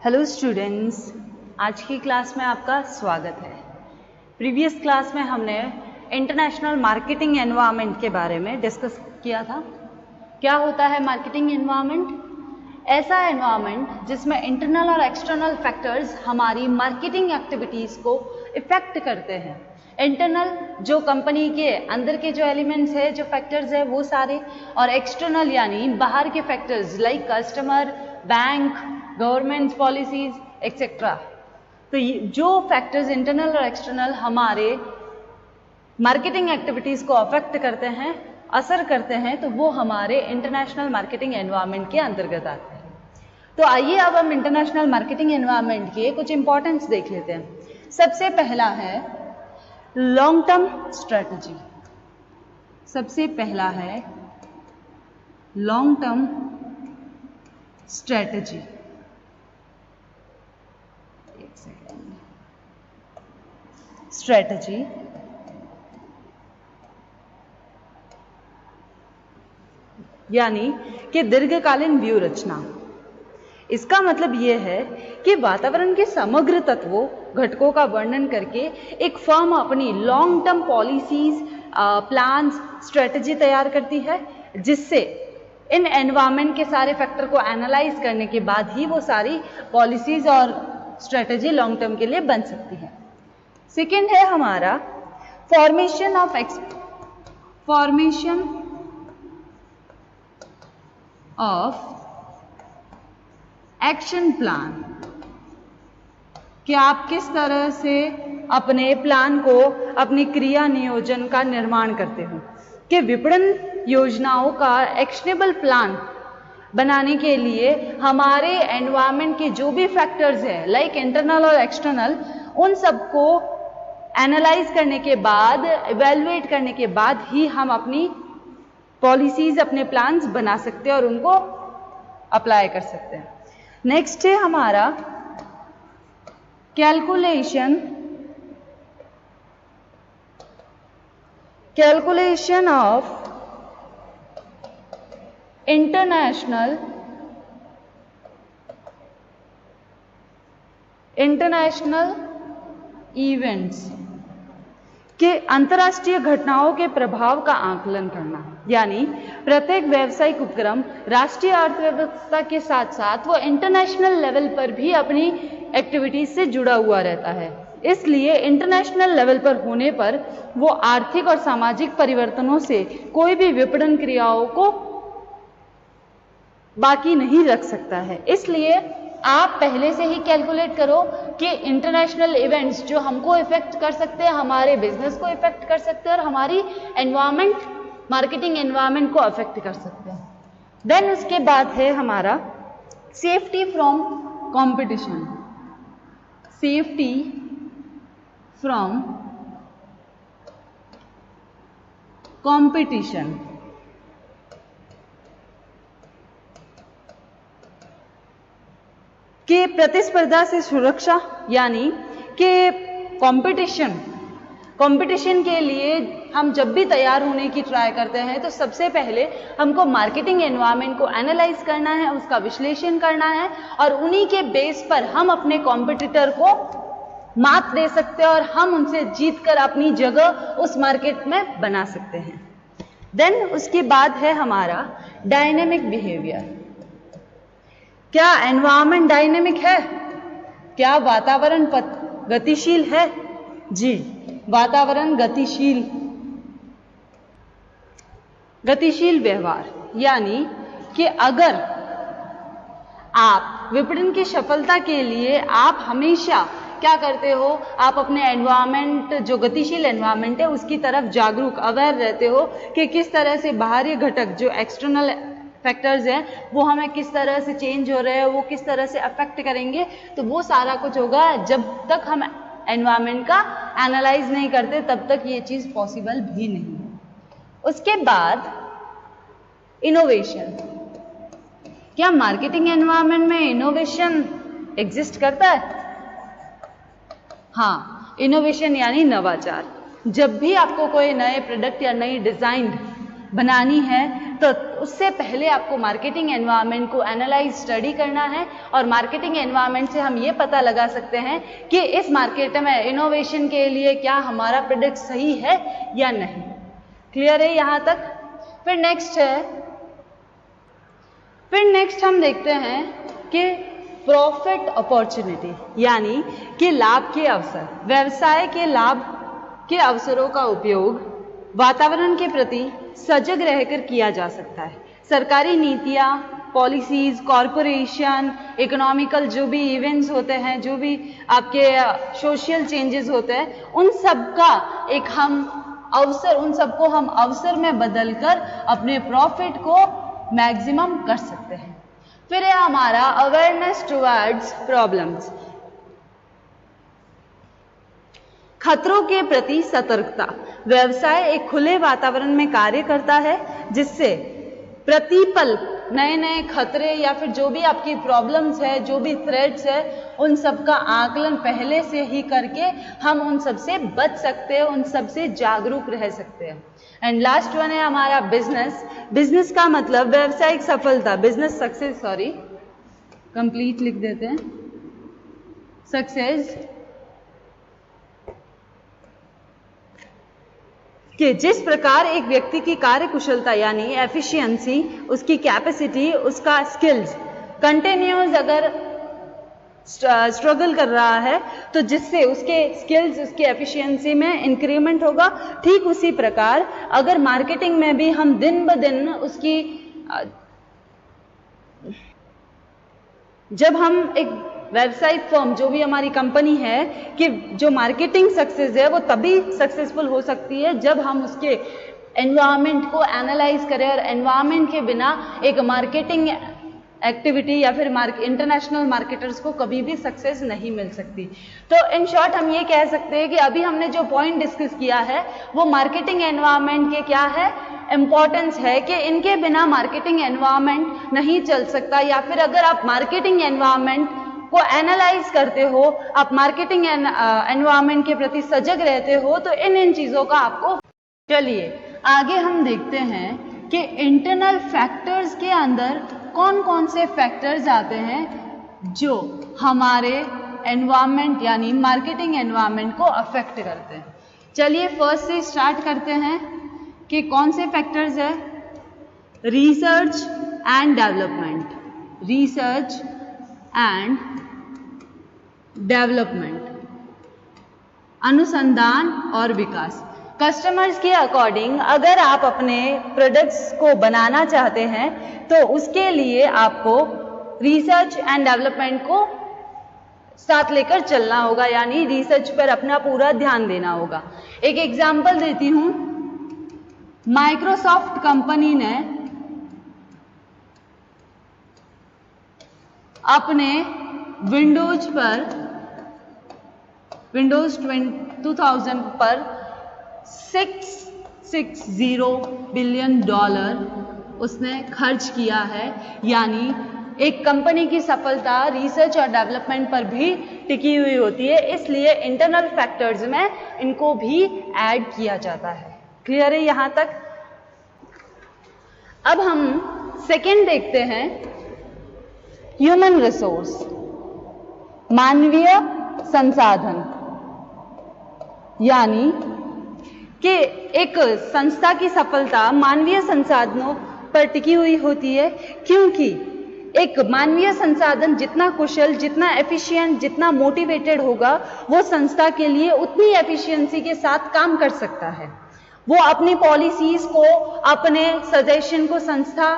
Hello students, आज की class में आपका स्वागत है। प्रीवियस क्लास में हमने इंटरनेशनल मार्केटिंग एनवायरनमेंट के बारे में डिस्कस किया था। क्या होता है मार्केटिंग एनवायरनमेंट? ऐसा एनवायरनमेंट जिसमें इंटरनल और एक्सटर्नल फैक्टर्स हमारी मार्केटिंग एक्टिविटीज़ को इफ़ेक्ट करते हैं। इंटरनल जो कंपनी के अंदर के जो एलिमेंट्स है, जो फैक्टर्स है वो सारे, और एक्सटर्नल यानी बाहर के factors like customer, bank, government policies etcetera. तो जो फैक्टर्स इंटरनल और एक्सटर्नल हमारे मार्केटिंग एक्टिविटीज़ को अफेक्ट करते हैं, असर करते हैं, तो वो हमारे इंटरनेशनल मार्केटिंग एनवायरनमेंट के अंतर्गत आते हैं। तो आइए अब हम इंटरनेशनल मार्केटिंग एनवायरनमेंट के कुछ इंपॉर्टेंस देख लेते हैं। सबसे पहला है लॉन्ग टर्म स्ट्रेटजी। सबसे पहला है लॉन्ग टर्म स्ट्रेटजी। स्ट्रेटजी यानी कि दीर्घकालीन व्यू रचना। इसका मतलब यह है कि वातावरण के समग्र तत्वों, घटकों का वर्णन करके एक फर्म अपनी long term policies, plans, strategy तैयार करती है, जिससे इन एनवायरनमेंट के सारे फैक्टर को एनालाइज करने के बाद ही वो सारी पॉलिसीज और स्ट्रेटजी लॉन्ग टर्म के लिए बन सकती है। सेकेंड है हमारा फॉर्मेशन ऑफ एक्शन प्लान, कि आप किस तरह से अपने प्लान को, अपनी क्रिया नियोजन का निर्माण करते हो, कि विपणन योजनाओं का एक्शनेबल प्लान बनाने के लिए हमारे एनवायरनमेंट के जो भी फैक्टर्स हैं लाइक इंटरनल और एक्सटर्नल, उन सबको एनालाइज करने के बाद, इवेल्युएट करने के बाद ही हम अपनी पॉलिसीज, अपने प्लान्स बना सकते हैं और उनको अप्लाई कर सकते हैं। नेक्स्ट है हमारा कैलकुलेशन ऑफ इंटरनेशनल इवेंट्स, के अंतर्राष्ट्रीय घटनाओं के प्रभाव का आकलन करना। यानी प्रत्येक व्यावसायिक उपक्रम राष्ट्रीय अर्थव्यवस्था के साथ साथ वो इंटरनेशनल लेवल पर भी अपनी एक्टिविटीज से जुड़ा हुआ रहता है। इसलिए इंटरनेशनल लेवल पर होने पर वो आर्थिक और सामाजिक परिवर्तनों से कोई भी विपणन क्रियाओं को बाकी नहीं रख सकता है। इसलिए आप पहले से ही कैलकुलेट करो कि इंटरनेशनल इवेंट्स जो हमको इफेक्ट कर सकते हैं, हमारे बिजनेस को इफेक्ट कर सकते हैं और हमारी एनवायरनमेंट, मार्केटिंग एनवायरनमेंट को अफेक्ट कर सकते हैं। देन उसके बाद है हमारा safety from competition. Safety from competition, कि प्रतिस्पर्धा से सुरक्षा, यानी कि कंपटीशन के लिए हम जब भी तैयार होने की ट्राई करते हैं तो सबसे पहले हमको मार्केटिंग एनवायरनमेंट को एनालाइज करना है, उसका विश्लेषण करना है और उन्हीं के बेस पर हम अपने कॉम्पिटिटर को मात दे सकते हैं और हम उनसे जीतकर अपनी जगह उस मार्केट में बना सकते हैं। देन उसके बाद है हमारा डायनेमिक बिहेवियर। क्या एनवायरनमेंट डायनेमिक है? क्या वातावरण गतिशील है? जी, वातावरण गतिशील व्यवहार, यानी कि अगर आप विपणन की सफलता के लिए आप हमेशा क्या करते हो, आप अपने एनवायरनमेंट, जो गतिशील एनवायरनमेंट है उसकी तरफ जागरूक, अवेयर रहते हो कि किस तरह से बाहरी घटक, जो एक्सटर्नल फैक्टर्स हैं, वो हमें किस तरह से चेंज हो रहे हैं, वो किस तरह से अफेक्ट करेंगे, तो वो सारा कुछ होगा। जब तक हम एनवायरनमेंट का एनालाइज नहीं करते तब तक ये चीज़ पॉसिबल भी नहीं है। उसके बाद इनोवेशन। क्या मार्केटिंग एनवायरनमेंट में इनोवेशन एग्जिस्ट करता है? हाँ, इनोवेशन यानी नवाचार। जब भी आपको कोई नए प्रोडक्ट या नई डिज़ाइन बनानी है तो उससे पहले आपको मार्केटिंग एनवायरनमेंट को एनालाइज स्टडी करना है और मार्केटिंग एनवायरनमेंट से हम ये पता लगा सकते हैं कि इस मार्केट में इनोवेशन के लिए क्या हमारा प्रोडक्ट सही है या नहीं। क्लियर है यहाँ तक? फिर नेक्स्ट हम देखते हैं कि प्रॉफिट अपॉर्चुनिटी, यानी कि लाभ के अवसर। व्यवसाय के लाभ के अवसरों का उपयोग वातावरण के प्रति सजग रहकर किया जा सकता है। सरकारी नीतियां, पॉलिसीज, कॉरपोरेशन, इकोनॉमिकल जो भी इवेंट्स होते हैं, जो भी आपके सोशल चेंजेस होते हैं, उन सबको हम अवसर में बदलकर अपने प्रॉफिट को मैक्सिमम कर सकते हैं। फिर है हमारा अवेयरनेस टुवर्ड्स प्रॉब्लम्स, खतरों के प्रति सतर्कता। व्यवसाय एक खुले वातावरण में कार्य करता है जिससे प्रतिपल नए नए खतरे या फिर जो भी आपकी प्रॉब्लम्स है, जो भी थ्रेट्स है, उन सब का आकलन पहले से ही करके हम उन सब से बच सकते हैं, उन सब से जागरूक रह सकते हैं। एंड लास्ट वन है हमारा बिजनेस का मतलब व्यावसायिक सफलता, बिजनेस सक्सेस, कंप्लीट लिख देते हैं, सक्सेस कि जिस प्रकार एक व्यक्ति की कार्य कुशलता यानी एफिशिएंसी, उसकी कैपेसिटी, उसका स्किल्स कंटिन्यूस अगर स्ट्रगल कर रहा है तो जिससे उसके स्किल्स, उसकी एफिशिएंसी में इंक्रीमेंट होगा, ठीक उसी प्रकार अगर मार्केटिंग में भी हम दिन ब दिन उसकी जब हम एक व्यावसायिक फर्म, जो भी हमारी कंपनी है, कि जो मार्केटिंग सक्सेस है वो तभी सक्सेसफुल हो सकती है जब हम उसके एनवायरनमेंट को एनालाइज करें, और एनवायरनमेंट के बिना एक मार्केटिंग एक्टिविटी या फिर इंटरनेशनल मार्केटर्स को कभी भी सक्सेस नहीं मिल सकती। तो इन शॉर्ट हम ये कह सकते हैं कि अभी हमने जो पॉइंट डिस्कस किया है वो मार्केटिंग एनवायरनमेंट के क्या है, इम्पॉर्टेंस है कि इनके बिना मार्केटिंग एनवायरनमेंट नहीं चल सकता, या फिर अगर आप मार्केटिंग एनवायरनमेंट को एनालाइज करते हो, आप मार्केटिंग एनवायरनमेंट के प्रति सजग रहते हो, तो इन चीजों का आपको। चलिए आगे हम देखते हैं कि इंटरनल फैक्टर्स के अंदर कौन कौन से फैक्टर्स आते हैं जो हमारे एनवायरनमेंट यानी मार्केटिंग एनवायरनमेंट को अफेक्ट करते हैं। चलिए फर्स्ट से स्टार्ट करते हैं कि कौन से फैक्टर्स है। Research and development, research and development, अनुसंधान और विकास। कस्टमर्स के अकॉर्डिंग अगर आप अपने प्रोडक्ट्स को बनाना चाहते हैं तो उसके लिए आपको रिसर्च एंड डेवलपमेंट को साथ लेकर चलना होगा, यानी रिसर्च पर अपना पूरा ध्यान देना होगा। एक एग्जांपल देती हूं, माइक्रोसॉफ्ट कंपनी ने अपने विंडोज 2000 पर $660 बिलियन उसने खर्च किया है। यानी एक कंपनी की सफलता रिसर्च और डेवलपमेंट पर भी टिकी हुई होती है, इसलिए इंटरनल फैक्टर्स में इनको भी ऐड किया जाता है। क्लियर है यहाँ तक? अब हम सेकंड देखते हैं, ह्यूमन रिसोर्स, मानवीय संसाधन, यानी कि एक संस्था की सफलता मानवीय संसाधनों पर टिकी हुई होती है, क्योंकि एक मानवीय संसाधन जितना कुशल, जितना एफिशिएंट, जितना मोटिवेटेड होगा, वो संस्था के लिए उतनी एफिशिएंसी के साथ काम कर सकता है। वो अपनी पॉलिसीज को, अपने सजेशन को संस्था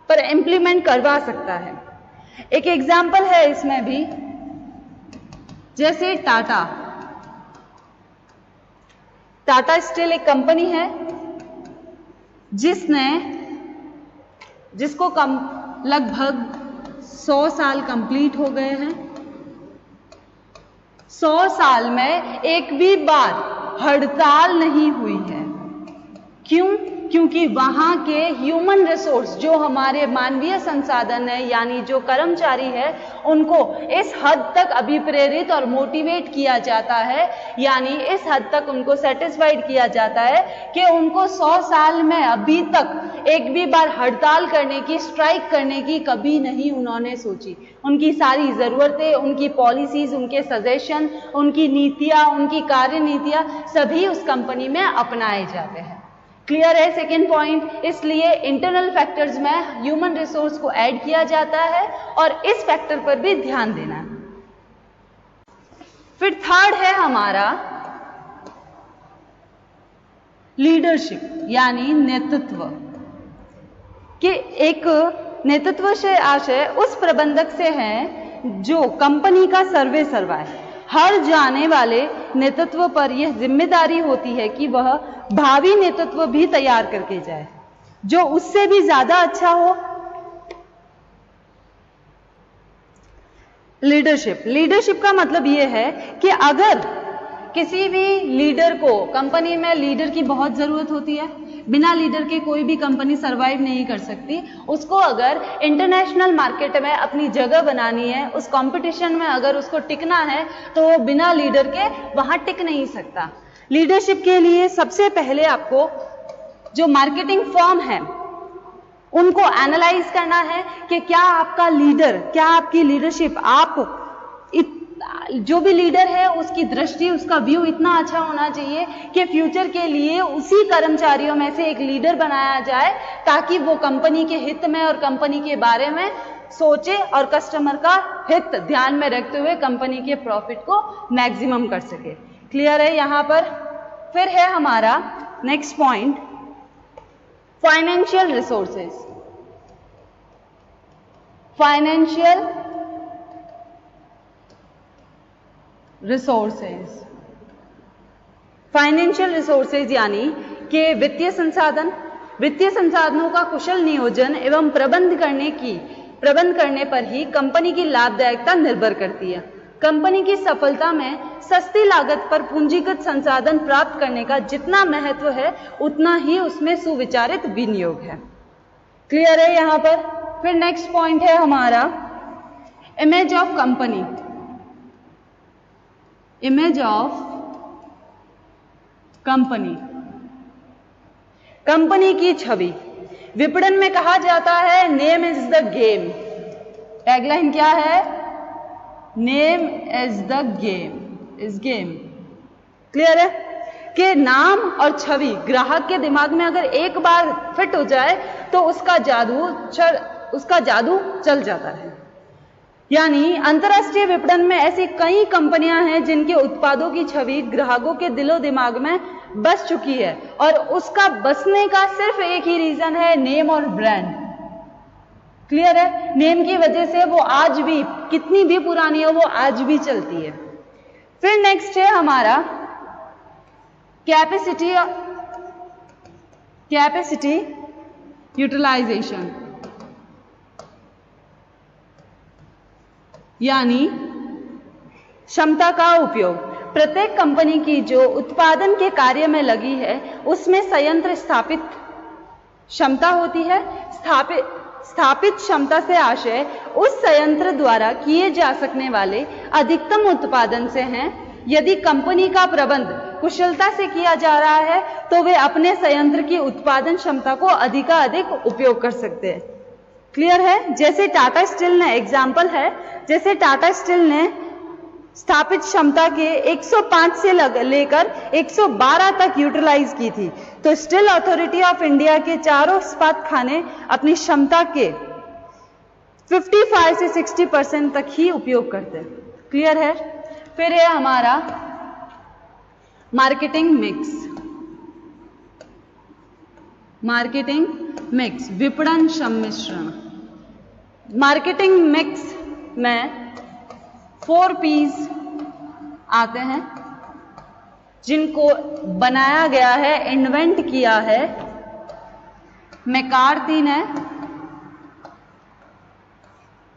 पर इम्प्लीमेंट करवा सकता है। एक एग्जाम्पल है इसमें भी, जैसे टाटा स्टील एक कंपनी है जिसको लगभग 100 साल कंप्लीट हो गए हैं। 100 साल में एक भी बार हड़ताल नहीं हुई है। क्यों? क्योंकि वहां के ह्यूमन रिसोर्स जो हमारे मानवीय संसाधन है यानी जो कर्मचारी है उनको इस हद तक अभिप्रेरित और मोटिवेट किया जाता है, यानी इस हद तक उनको सेटिस्फाइड किया जाता है कि उनको 100 साल में अभी तक एक भी बार हड़ताल करने की, स्ट्राइक करने की कभी नहीं उन्होंने सोची। उनकी सारी जरूरतें, उनकी पॉलिसीज, उनके सजेशन, उनकी नीतियां, उनकी कार्य नीतियां सभी उस कंपनी में अपनाए जाते हैं। क्लियर है सेकेंड पॉइंट? इसलिए इंटरनल फैक्टर्स में ह्यूमन रिसोर्स को ऐड किया जाता है और इस फैक्टर पर भी ध्यान देना है। फिर थर्ड है हमारा लीडरशिप यानी नेतृत्व, कि एक नेतृत्व से आशय उस प्रबंधक से है जो कंपनी का सर्वे सर्वा है। हर जाने वाले नेतृत्व पर यह जिम्मेदारी होती है कि वह भावी नेतृत्व भी तैयार करके जाए जो उससे भी ज्यादा अच्छा हो। लीडरशिप का मतलब यह है कि अगर किसी भी लीडर को, कंपनी में लीडर की बहुत जरूरत होती है, बिना लीडर के कोई भी कंपनी सरवाइव नहीं कर सकती। उसको अगर इंटरनेशनल मार्केट में अपनी जगह बनानी है, उस कंपटीशन में अगर उसको टिकना है, तो वो बिना लीडर के वहां टिक नहीं सकता। लीडरशिप के लिए सबसे पहले आपको जो मार्केटिंग फर्म है उनको एनालाइज करना है कि क्या आपका लीडर, क्या आपकी लीडरशिप, आप जो भी लीडर है उसकी दृष्टि, उसका व्यू इतना अच्छा होना चाहिए कि फ्यूचर के लिए उसी कर्मचारियों में से एक लीडर बनाया जाए ताकि वो कंपनी के हित में और कंपनी के बारे में सोचे और कस्टमर का हित ध्यान में रखते हुए कंपनी के प्रॉफिट को मैक्सिमम कर सके। क्लियर है यहां पर? फिर है हमारा next point financial resources. Financial resources यानी कि वित्तीय संसाधनों का कुशल नियोजन एवं प्रबंध करने पर ही कंपनी की लाभदायकता निर्भर करती है। कंपनी की सफलता में सस्ती लागत पर पूंजीगत संसाधन प्राप्त करने का जितना महत्व है उतना ही उसमें सुविचारित विनियोग है। क्लियर है यहां पर? फिर नेक्स्ट पॉइंट है हमारा image of company. Image of company की छवि। विपणन में कहा जाता है name is the game. Tagline क्या है? Name is the game, is game. Clear है कि नाम और छवि ग्राहक के दिमाग में अगर एक बार फिट हो जाए तो उसका जादू चल जाता है। यानी अंतर्राष्ट्रीय विपणन में ऐसी कई कंपनियां हैं जिनके उत्पादों की छवि ग्राहकों के दिलो दिमाग में बस चुकी है और उसका बसने का सिर्फ एक ही रीजन है, नेम और ब्रांड। क्लियर है? नेम की वजह से वो आज भी, कितनी भी पुरानी हो, वो आज भी चलती है। फिर नेक्स्ट है हमारा कैपेसिटी यूटिलाइजेशन यानी क्षमता का उपयोग। प्रत्येक कंपनी की जो उत्पादन के कार्य में लगी है उसमें संयंत्र स्थापित क्षमता होती है। स्थापित क्षमता से आशय उस संयंत्र द्वारा किए जा सकने वाले अधिकतम उत्पादन से हैं। यदि कंपनी का प्रबंध कुशलता से किया जा रहा है तो वे अपने संयंत्र की उत्पादन क्षमता को अधिकाधिक उपयोग कर सकते हैं। क्लियर है? जैसे टाटा स्टील ने एग्जाम्पल है, जैसे टाटा स्टील ने स्थापित क्षमता के 105 से लेकर 112 तक यूटिलाइज की थी, तो स्टील अथॉरिटी ऑफ इंडिया के चारों इस्पात खाने अपनी क्षमता के 55 से 60% तक ही उपयोग करते हैं। क्लियर है? फिर है हमारा मार्केटिंग मिक्स, विपणन सम्मिश्रण। मार्केटिंग मिक्स में 4 P's आते हैं जिनको बनाया गया है, इन्वेंट किया है मैकार्थी ने।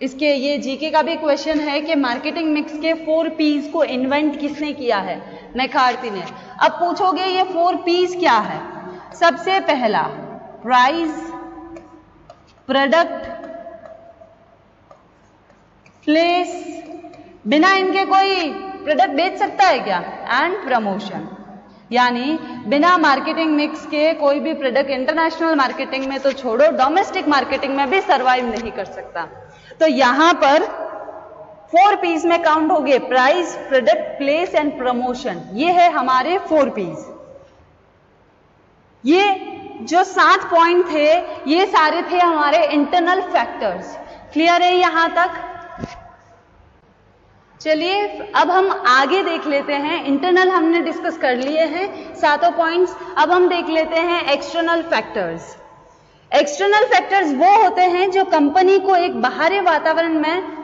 इसके ये जीके का भी क्वेश्चन है कि मार्केटिंग मिक्स के 4 P's को इन्वेंट किसने किया है? मैकार्थी ने। अब पूछोगे ये 4 P's क्या है? सबसे पहला प्राइस, प्रोडक्ट, प्लेस, बिना इनके कोई प्रोडक्ट बेच सकता है क्या? एंड प्रमोशन, यानी बिना मार्केटिंग मिक्स के कोई भी प्रोडक्ट इंटरनेशनल मार्केटिंग में तो छोड़ो, डोमेस्टिक मार्केटिंग में भी सरवाइव नहीं कर सकता। तो यहां पर 4 P's में काउंट हो गए, price, product, place and promotion. ये है हमारे 4 P's। ये जो 7 पॉइंट थे ये सारे थे हमारे इंटरनल फैक्टर्स। क्लियर है यहां तक? चलिए अब हम आगे देख लेते हैं। इंटरनल हमने डिस्कस कर लिए हैं 7 पॉइंट्स। अब हम देख लेते हैं एक्सटर्नल फैक्टर्स। एक्सटर्नल फैक्टर्स वो होते हैं जो कंपनी को एक बाहरी वातावरण में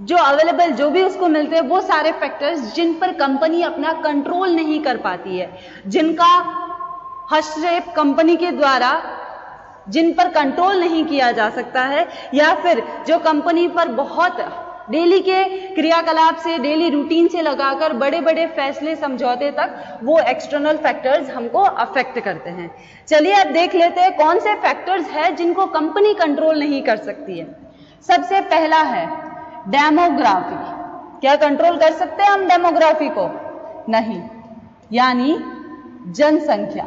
जो अवेलेबल जो भी उसको मिलते हैं, वो सारे फैक्टर्स जिन पर कंपनी अपना कंट्रोल नहीं कर पाती है, जिनका हस्तक्षेप कंपनी के द्वारा जिन पर कंट्रोल नहीं किया जा सकता है, या फिर जो कंपनी पर बहुत डेली के क्रियाकलाप से, डेली रूटीन से लगाकर बड़े बड़े फैसले समझौते तक वो एक्सटर्नल फैक्टर्स हमको अफेक्ट करते हैं। चलिए अब देख लेते हैं कौन से फैक्टर्स हैं जिनको कंपनी कंट्रोल नहीं कर सकती है। सबसे पहला है डेमोग्राफी। क्या कंट्रोल कर सकते हैं हम डेमोग्राफी को? नहीं, यानी जनसंख्या।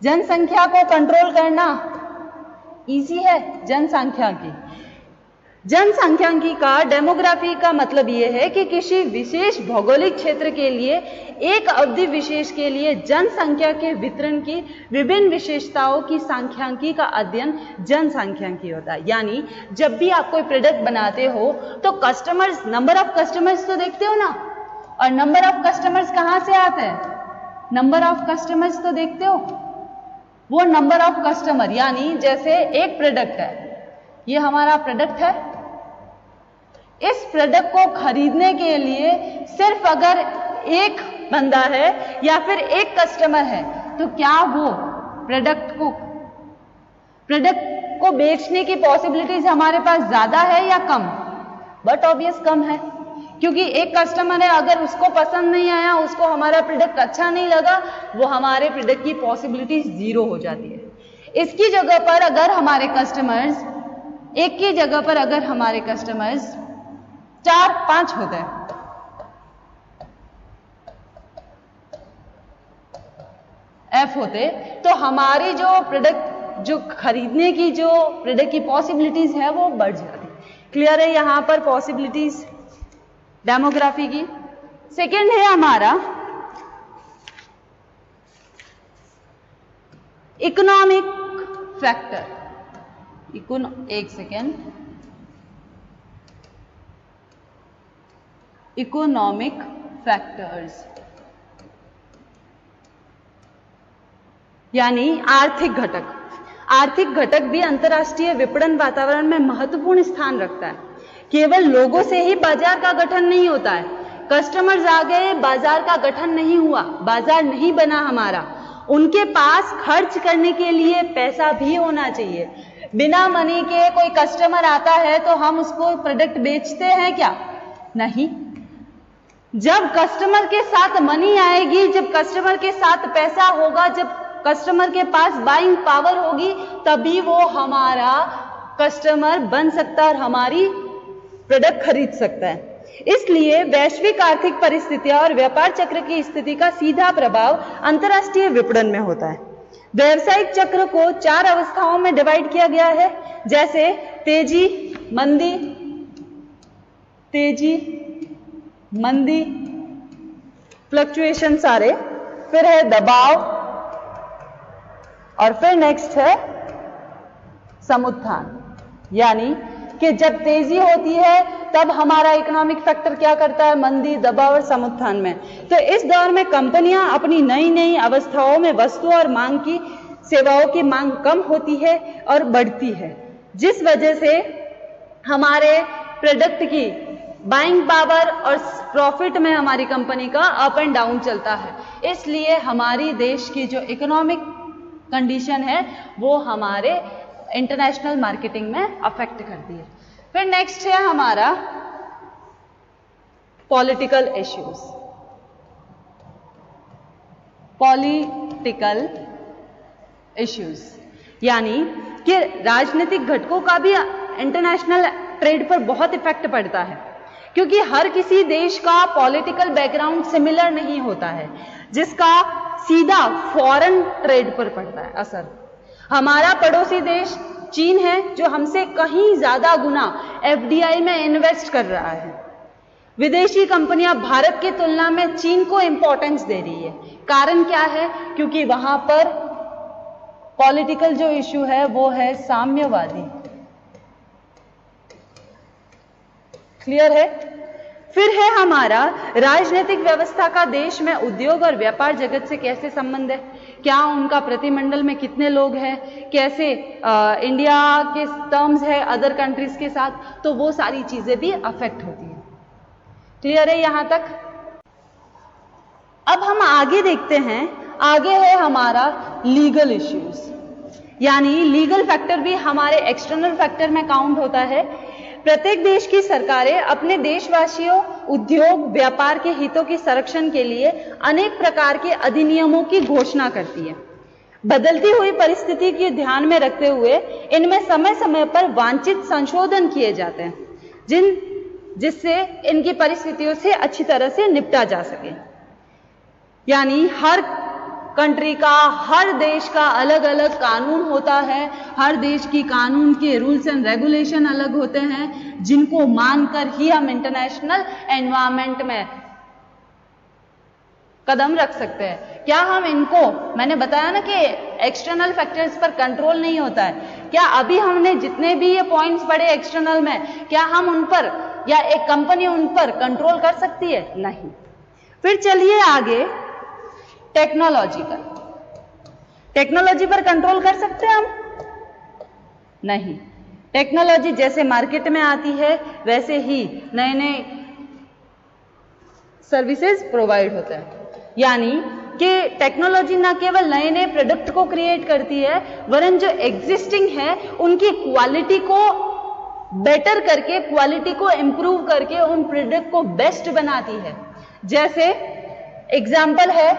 जनसंख्या को कंट्रोल करना इजी है। जनसंख्यांकी का डेमोग्राफी का मतलब यह है कि किसी विशेष भौगोलिक क्षेत्र के लिए एक अवधि विशेष के लिए जनसंख्या के वितरण की विभिन्न विशेषताओं की सांख्यिकी का अध्ययन जनसंख्यांकी होता है। यानी जब भी आप कोई प्रोडक्ट बनाते हो तो कस्टमर्स, नंबर ऑफ कस्टमर्स तो देखते हो ना, और नंबर ऑफ कस्टमर्स कहां से आते हैं? नंबर ऑफ कस्टमर्स तो देखते हो। वो नंबर ऑफ कस्टमर, यानी जैसे एक प्रोडक्ट है, ये हमारा प्रोडक्ट है, इस प्रोडक्ट को खरीदने के लिए सिर्फ अगर एक बंदा है या फिर एक कस्टमर है, तो क्या वो प्रोडक्ट को बेचने की पॉसिबिलिटीज हमारे पास ज्यादा है या कम? बट ऑब्वियस कम है, क्योंकि एक कस्टमर है, अगर उसको पसंद नहीं आया, उसको हमारा प्रोडक्ट अच्छा नहीं लगा, वो हमारे प्रोडक्ट की पॉसिबिलिटीज 0 हो जाती है। इसकी जगह पर अगर हमारे कस्टमर्स, एक की जगह पर अगर हमारे कस्टमर्स 4-5 होते हैं, F होते, तो हमारी जो प्रोडक्ट, जो खरीदने की जो प्रोडक्ट की पॉसिबिलिटीज है वो बढ़ जाती। क्लियर है यहां पर पॉसिबिलिटीज डेमोग्राफी की। सेकेंड है हमारा इकोनॉमिक फैक्टर। एक सेकेंड, इकोनॉमिक फैक्टर्स यानी आर्थिक घटक। आर्थिक घटक भी अंतर्राष्ट्रीय विपणन वातावरण में महत्वपूर्ण स्थान रखता है। केवल लोगों से ही बाजार का गठन नहीं होता है। कस्टमर्स आ गए, बाजार का गठन नहीं हुआ, बाजार नहीं बना हमारा। उनके पास खर्च करने के लिए पैसा भी होना चाहिए। बिना मनी के कोई कस्टमर आता है तो हम उसको प्रोडक्ट बेचते हैं क्या? नहीं। जब कस्टमर के साथ मनी आएगी, जब कस्टमर के साथ पैसा होगा, जब कस्टमर के पास बाइंग पावर होगी, तभी वो हमारा कस्टमर बन सकता है और हमारी प्रोडक्ट खरीद सकता है। इसलिए वैश्विक आर्थिक परिस्थितियां और व्यापार चक्र की स्थिति का सीधा प्रभाव अंतर्राष्ट्रीय विपणन में होता है। व्यावसायिक चक्र को 4 अवस्थाओं में डिवाइड किया गया है, जैसे तेजी, मंदी, फ्लक्चुएशन सारे, फिर है दबाव, और फिर नेक्स्ट है समुत्थान। यानी कि जब तेजी होती है तब हमारा इकोनॉमिक फैक्टर क्या करता है? मंदी, दबाव और समुत्थान में। तो इस दौर में कंपनियां अपनी नई नई अवस्थाओं में वस्तुओं और मांग की, सेवाओं की मांग कम होती है और बढ़ती है, जिस वजह से हमारे प्रोडक्ट की बाइंग पावर और प्रॉफिट में हमारी कंपनी का अप एंड डाउन चलता है। इसलिए हमारी देश की जो इकोनॉमिक कंडीशन है वो हमारे इंटरनेशनल मार्केटिंग में अफेक्ट करती है। फिर नेक्स्ट है हमारा पॉलिटिकल इश्यूज। पॉलिटिकल इश्यूज, यानी कि राजनीतिक घटकों का भी इंटरनेशनल ट्रेड पर बहुत इफेक्ट पड़ता है, क्योंकि हर किसी देश का पॉलिटिकल बैकग्राउंड सिमिलर नहीं होता है, जिसका सीधा फॉरेन ट्रेड पर पड़ता है असर। हमारा पड़ोसी देश चीन है, जो हमसे कहीं ज्यादा गुना एफडीआई में इन्वेस्ट कर रहा है। विदेशी कंपनियां भारत की तुलना में चीन को इंपॉर्टेंस दे रही है। कारण क्या है? क्योंकि वहां पर पॉलिटिकल जो इश्यू है वो है साम्यवादी। क्लियर है? फिर है हमारा राजनीतिक व्यवस्था का देश में उद्योग और व्यापार जगत से कैसे संबंध है, क्या उनका प्रतिमंडल में कितने लोग हैं, कैसे इंडिया के टर्म्स है अदर कंट्रीज के साथ, तो वो सारी चीजें भी अफेक्ट होती है। क्लियर है यहां तक? अब हम आगे देखते हैं, आगे है हमारा लीगल इश्यूज, यानी लीगल फैक्टर भी हमारे एक्सटर्नल फैक्टर में काउंट होता है। प्रत्येक देश की सरकारें अपने देशवासियों, उद्योग, व्यापार के हितों के संरक्षण के लिए अनेक प्रकार के अधिनियमों की घोषणा करती है। बदलती हुई परिस्थिति को ध्यान में रखते हुए इनमें समय समय पर वांछित संशोधन किए जाते हैं, जिससे इनकी परिस्थितियों से अच्छी तरह से निपटा जा सके। यानी हर कंट्री का, हर देश का अलग अलग कानून होता है, हर देश की कानून के रूल्स एंड रेगुलेशन अलग होते हैं, जिनको मानकर ही हम इंटरनेशनल एनवायरनमेंट में कदम रख सकते हैं। क्या हम इनको, मैंने बताया ना कि एक्सटर्नल फैक्टर्स पर कंट्रोल नहीं होता है, क्या अभी हमने जितने भी ये पॉइंट्स पढ़े एक्सटर्नल में, क्या हम उन पर या एक कंपनी उन पर कंट्रोल कर सकती है? नहीं। फिर चलिए आगे, टेक्नोलॉजी पर कंट्रोल कर सकते हैं हम? नहीं। टेक्नोलॉजी जैसे मार्केट में आती है वैसे ही नए नए सर्विसेज प्रोवाइड होते हैं, यानी कि टेक्नोलॉजी ना केवल नए नए प्रोडक्ट को क्रिएट करती है, वरन जो एग्जिस्टिंग है उनकी क्वालिटी को बेटर करके, क्वालिटी को इंप्रूव करके उन प्रोडक्ट को बेस्ट बनाती है। जैसे एग्जाम्पल है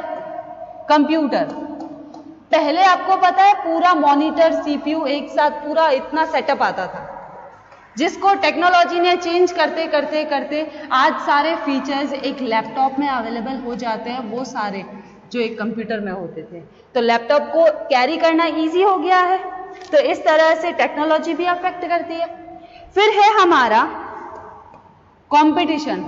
कंप्यूटर। पहले आपको पता है पूरा मॉनिटर, सीपीयू एक साथ पूरा इतना सेटअप आता था, जिसको टेक्नोलॉजी ने चेंज करते करते करते आज सारे फीचर्स एक लैपटॉप में अवेलेबल हो जाते हैं, वो सारे जो एक कंप्यूटर में होते थे। तो लैपटॉप को कैरी करना इजी हो गया है। तो इस तरह से टेक्नोलॉजी भी अफेक्ट करती है। फिर है हमारा कंपटीशन।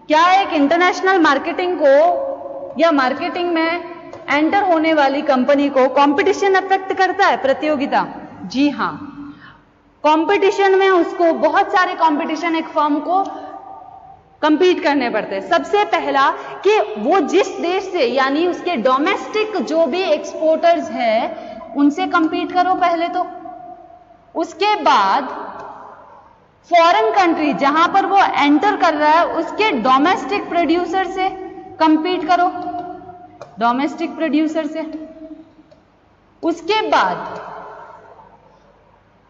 क्या एक इंटरनेशनल मार्केटिंग को या मार्केटिंग में एंटर होने वाली कंपनी को कंपटीशन अफेक्ट करता है, प्रतियोगिता? जी हाँ। कंपटीशन में उसको बहुत सारे कंपटीशन एक फर्म को कंपीट करने पड़ते हैं। सबसे पहला कि वो जिस देश से, यानी उसके डोमेस्टिक जो भी एक्सपोर्टर्स हैं उनसे कंपीट करो पहले तो। उसके बाद फॉरेन कंट्री जहां पर वो एंटर कर रहा है उसके डोमेस्टिक प्रोड्यूसर से कंपीट करो, डोमेस्टिक प्रोड्यूसर से। उसके बाद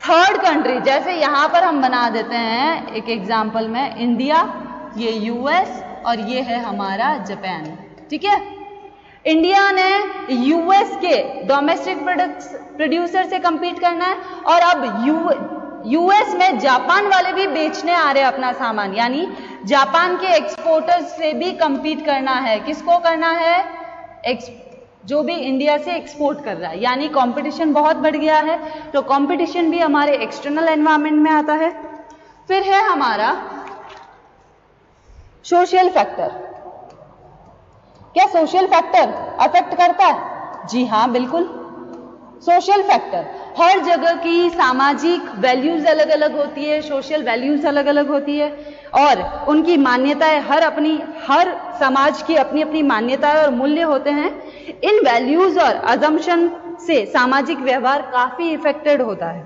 थर्ड कंट्री, जैसे यहां पर हम बना देते हैं एक एग्जांपल में इंडिया, ये यूएस और ये है हमारा जापान। ठीक है, इंडिया ने यूएस के डोमेस्टिक प्रोड्यूसर से कंपीट करना है और अब यूएस में जापान वाले भी बेचने आ रहे हैं अपना सामान, यानी जापान के एक्सपोर्टर्स से भी कंपीट करना है। किसको करना है? जो भी इंडिया से एक्सपोर्ट कर रहा है, यानी कंपटीशन बहुत बढ़ गया है। तो कंपटीशन भी हमारे एक्सटर्नल एनवायरनमेंट में आता है। फिर है हमारा सोशल फैक्टर। क्या सोशल फैक्टर अफेक्ट करता है? जी हाँ, बिल्कुल। सोशल फैक्टर, हर जगह की सामाजिक वैल्यूज अलग अलग होती है, सोशल वैल्यूज अलग अलग होती है और उनकी मान्यताएं, हर समाज की अपनी अपनी मान्यताएं और मूल्य होते हैं। इन वैल्यूज और अजम्पशन से सामाजिक व्यवहार काफी इफेक्टेड होता है।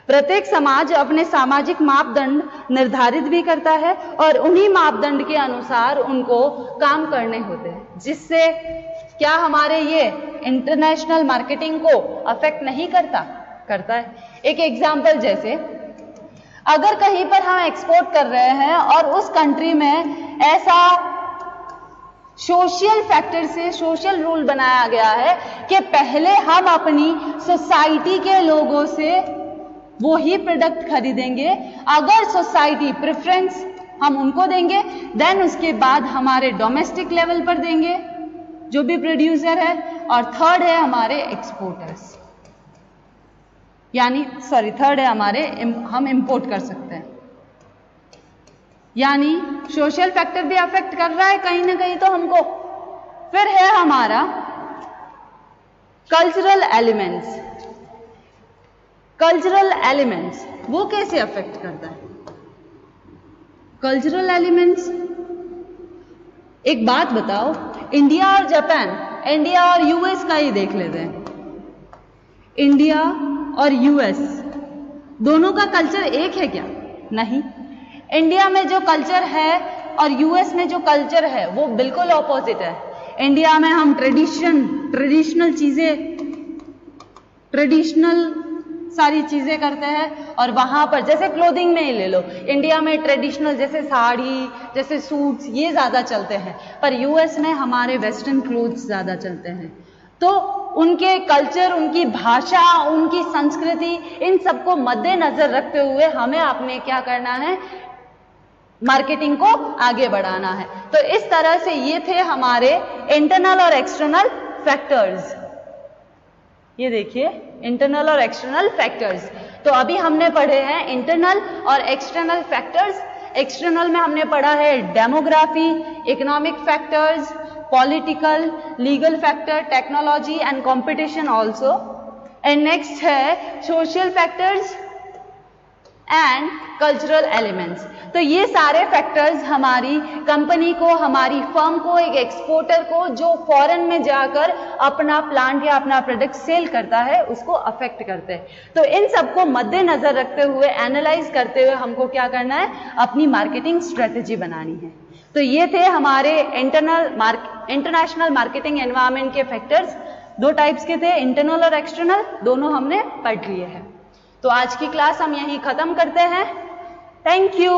प्रत्येक समाज अपने सामाजिक मापदंड निर्धारित भी करता है और उन्हीं मापदंड के अनुसार उनको काम करने होते हैं, जिससे क्या हमारे ये इंटरनेशनल मार्केटिंग को अफेक्ट नहीं करता है। एक एग्जांपल, जैसे अगर कहीं पर हम एक्सपोर्ट कर रहे हैं और उस कंट्री में ऐसा सोशल फैक्टर से सोशल रूल बनाया गया है कि पहले हम अपनी सोसाइटी के लोगों से वो ही प्रोडक्ट खरीदेंगे, अगर सोसाइटी प्रेफरेंस हम उनको देंगे, देन उसके बाद हमारे डोमेस्टिक लेवल पर देंगे जो भी प्रोड्यूसर है, और थर्ड है हमारे एक्सपोर्टर्स, यानी थर्ड है हमारे हम इंपोर्ट कर सकते हैं। यानी सोशल फैक्टर भी अफेक्ट कर रहा है कहीं ना कहीं तो हमको। फिर है हमारा कल्चरल एलिमेंट्स। कल्चरल एलिमेंट्स वो कैसे अफेक्ट करता है? कल्चरल एलिमेंट्स, एक बात बताओ, इंडिया और जापान, इंडिया और यूएस का ही देख लेते हैं। इंडिया और यूएस दोनों का कल्चर एक है क्या? नहीं। इंडिया में जो कल्चर है और यूएस में जो कल्चर है वो बिल्कुल ऑपोजिट है। इंडिया में हम ट्रेडिशनल चीजें, ट्रेडिशनल सारी चीजें करते हैं, और वहां पर जैसे क्लोथिंग में ही ले लो, इंडिया में ट्रेडिशनल जैसे साड़ी, जैसे सूट्स, ये ज्यादा चलते हैं, पर यूएस में हमारे वेस्टर्न क्लोथ्स ज्यादा चलते हैं। तो उनके कल्चर, उनकी भाषा, उनकी संस्कृति, इन सबको मद्देनजर रखते हुए हमें अपने क्या करना है, मार्केटिंग को आगे बढ़ाना है। तो इस तरह से ये थे हमारे इंटरनल और एक्सटर्नल फैक्टर्स। ये देखिए इंटरनल और एक्सटर्नल फैक्टर्स। तो अभी हमने पढ़े हैं इंटरनल और एक्सटर्नल फैक्टर्स। एक्सटर्नल में हमने पढ़ा है demography, economic factors, political, legal factor, technology and competition also. And next है social factors and cultural elements. तो ये सारे फैक्टर्स हमारी कंपनी को, हमारी फर्म को, एक एक्सपोर्टर को जो फॉरेन में जाकर अपना प्लांट या अपना प्रोडक्ट सेल करता है उसको अफेक्ट करते हैं। तो इन सबको मद्देनजर रखते हुए, एनालाइज करते हुए हमको क्या करना है, अपनी मार्केटिंग स्ट्रेटेजी बनानी है। तो ये थे हमारे इंटरनेशनल मार्केटिंग एनवायरनमेंट के फैक्टर्स। दो टाइप्स के थे, इंटरनल और एक्सटर्नल, दोनों हमने पढ़ लिए हैं। तो आज की क्लास हम यहीं खत्म करते हैं। Thank you.